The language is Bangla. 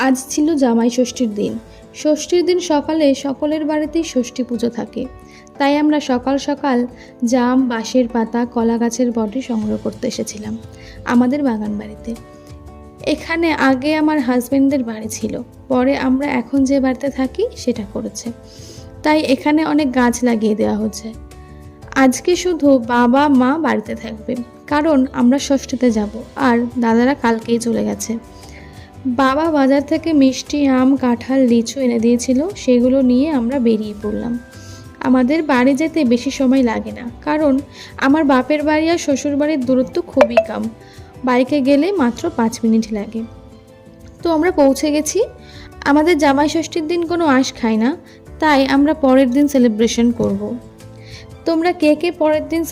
আজ ছিল জামাই ষষ্ঠীর দিন। ষষ্ঠীর দিন সকালে সকলের বাড়িতেই ষষ্ঠী পুজো থাকে। তাই আমরা সকাল সকাল জাম, বাঁশের পাতা, কলা গাছের বটি সংগ্রহ করতে এসেছিলাম আমাদের বাগান বাড়িতে। এখানে আগে আমার হাজবেন্ডের বাড়ি ছিল, পরে আমরা এখন যে বাড়িতে থাকি সেটা করেছে, তাই এখানে অনেক গাছ লাগিয়ে দেওয়া হচ্ছে। আজকে শুধু বাবা মা বাড়িতে থাকবে, কারণ আমরা ষষ্ঠীতে যাব আর দাদারা কালকেই চলে গেছে। বাবা বাজার থেকে মিষ্টি, আম, কাঁঠাল, লিচু এনে দিয়েছিল, সেগুলো নিয়ে আমরা বেরিয়ে পড়লাম। আমাদের বাড়ি যেতে বেশি সময় লাগে না, কারণ আমার বাপের বাড়ি আর শ্বশুর বাড়ির দূরত্ব খুবই কম। বাইকে গেলে মাত্র 5 মিনিট লাগে। তো আমরা পৌঁছে গেছি। আমাদের জামাই ষষ্ঠীর দিন কোনো আঁশ খায় না, তাই আমরা পরের দিন সেলিব্রেশন করব। তোমরা কে কে পরের দিন